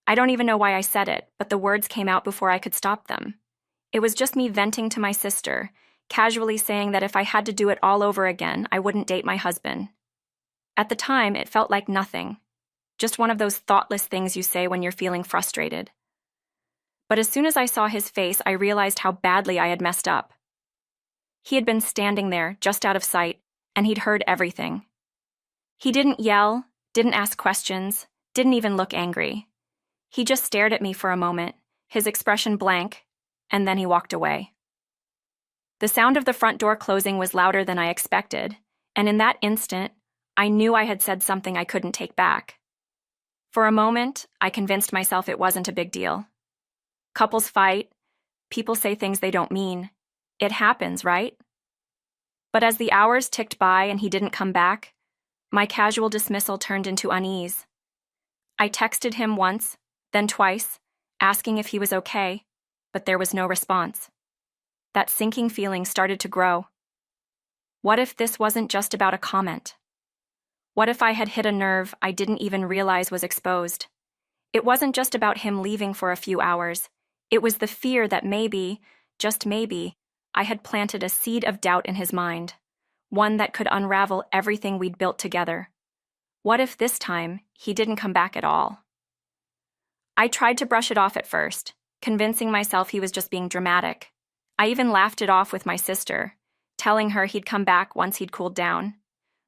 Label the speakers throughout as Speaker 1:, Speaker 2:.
Speaker 1: I don't even know why I said it, but the words came out before I could stop them. It was just me venting to my sister, casually saying that if I had to do it all over again, I wouldn't date my husband. At the time, it felt like nothing. Just one of those thoughtless things you say when you're feeling frustrated. But as soon as I saw his face, I realized how badly I had messed up. He had been standing there, just out of sight, and he'd heard everything. He didn't yell, didn't ask questions, didn't even look angry. He just stared at me for a moment, his expression blank, and then he walked away. The sound of the front door closing was louder than I expected, and in that instant, I knew I had said something I couldn't take back. For a moment, I convinced myself it wasn't a big deal. Couples fight, people say things they don't mean. It happens, right? But as the hours ticked by and he didn't come back, my casual dismissal turned into unease. I texted him once, then twice, asking if he was okay, but there was no response. That sinking feeling started to grow. What if this wasn't just about a comment? What if I had hit a nerve I didn't even realize was exposed? It wasn't just about him leaving for a few hours. It was the fear that maybe, just maybe, I had planted a seed of doubt in his mind, one that could unravel everything we'd built together. What if this time he didn't come back at all? I tried to brush it off at first, convincing myself he was just being dramatic. I even laughed it off with my sister, telling her he'd come back once he'd cooled down.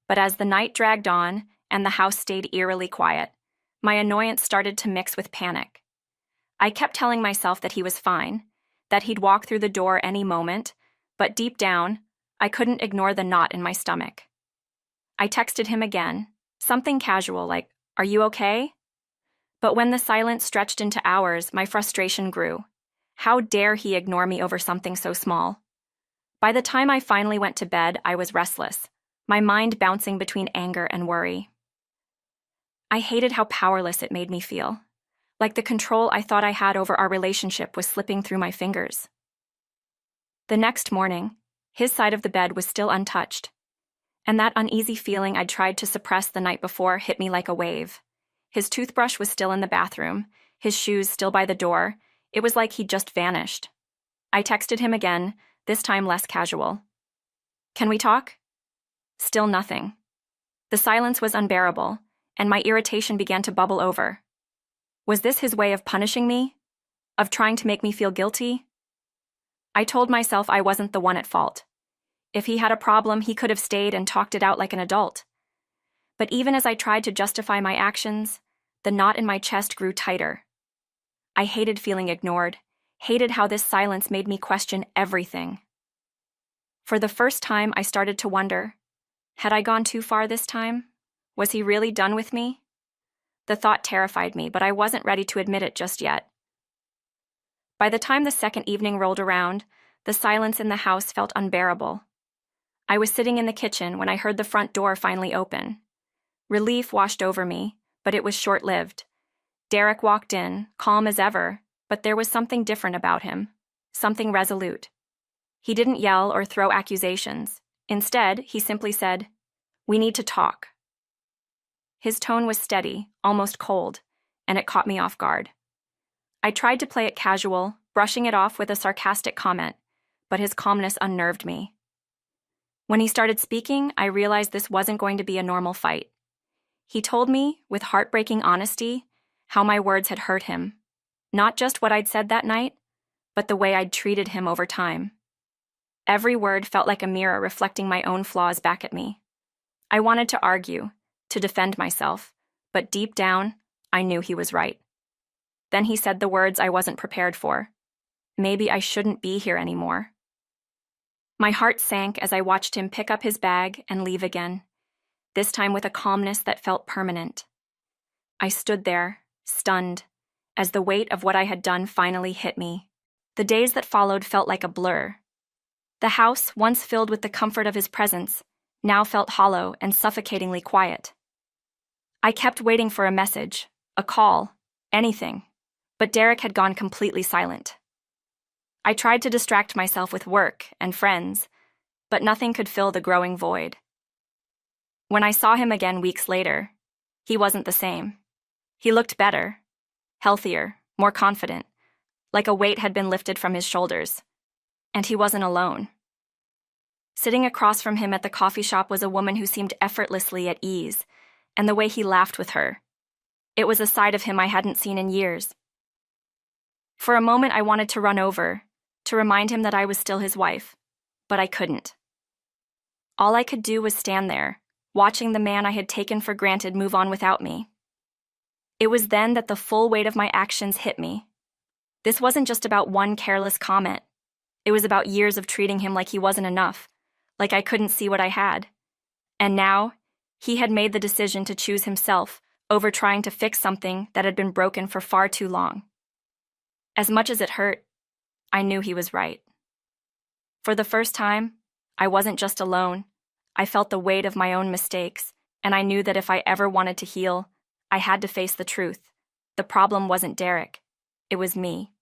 Speaker 1: But as the night dragged on and the house stayed eerily quiet, my annoyance started to mix with panic. I kept telling myself that he was fine, that he'd walk through the door any moment, but deep down, I couldn't ignore the knot in my stomach. I texted him again, something casual like, "Are you okay?" But when the silence stretched into hours, my frustration grew. How dare he ignore me over something so small? By the time I finally went to bed, I was restless, my mind bouncing between anger and worry. I hated how powerless it made me feel, like the control I thought I had over our relationship was slipping through my fingers. The next morning, his side of the bed was still untouched, and that uneasy feeling I'd tried to suppress the night before hit me like a wave. His toothbrush was still in the bathroom, his shoes still by the door. It was like he'd just vanished. I texted him again, this time less casual. "Can we talk?" Still nothing. The silence was unbearable, and my irritation began to bubble over. Was this his way of punishing me? Of trying to make me feel guilty? I told myself I wasn't the one at fault. If he had a problem, he could have stayed and talked it out like an adult. But even as I tried to justify my actions, the knot in my chest grew tighter. I hated feeling ignored, hated how this silence made me question everything. For the first time, I started to wonder, had I gone too far this time? Was he really done with me? The thought terrified me, but I wasn't ready to admit it just yet. By the time the second evening rolled around, the silence in the house felt unbearable. I was sitting in the kitchen when I heard the front door finally open. Relief washed over me, but it was short-lived. Derek walked in, calm as ever, but there was something different about him, something resolute. He didn't yell or throw accusations. Instead, he simply said, "We need to talk." His tone was steady, almost cold, and it caught me off guard. I tried to play it casual, brushing it off with a sarcastic comment, but his calmness unnerved me. When he started speaking, I realized this wasn't going to be a normal fight. He told me, with heartbreaking honesty, how my words had hurt him. Not just what I'd said that night, but the way I'd treated him over time. Every word felt like a mirror reflecting my own flaws back at me. I wanted to argue, to defend myself, but deep down, I knew he was right. Then he said the words I wasn't prepared for. Maybe I shouldn't be here anymore. My heart sank as I watched him pick up his bag and leave again, this time with a calmness that felt permanent. I stood there, stunned, as the weight of what I had done finally hit me. The days that followed felt like a blur. The house, once filled with the comfort of his presence, now felt hollow and suffocatingly quiet. I kept waiting for a message, a call, anything, but Derek had gone completely silent. I tried to distract myself with work and friends, but nothing could fill the growing void. When I saw him again weeks later, he wasn't the same. He looked better, healthier, more confident, like a weight had been lifted from his shoulders. And he wasn't alone. Sitting across from him at the coffee shop was a woman who seemed effortlessly at ease, and the way he laughed with her. It was a side of him I hadn't seen in years. For a moment I wanted to run over, to remind him that I was still his wife, but I couldn't. All I could do was stand there, watching the man I had taken for granted move on without me. It was then that the full weight of my actions hit me. This wasn't just about one careless comment. It was about years of treating him like he wasn't enough, like I couldn't see what I had. And now, he had made the decision to choose himself over trying to fix something that had been broken for far too long. As much as it hurt, I knew he was right. For the first time, I wasn't just alone. I felt the weight of my own mistakes, and I knew that if I ever wanted to heal, I had to face the truth. The problem wasn't Derek. It was me.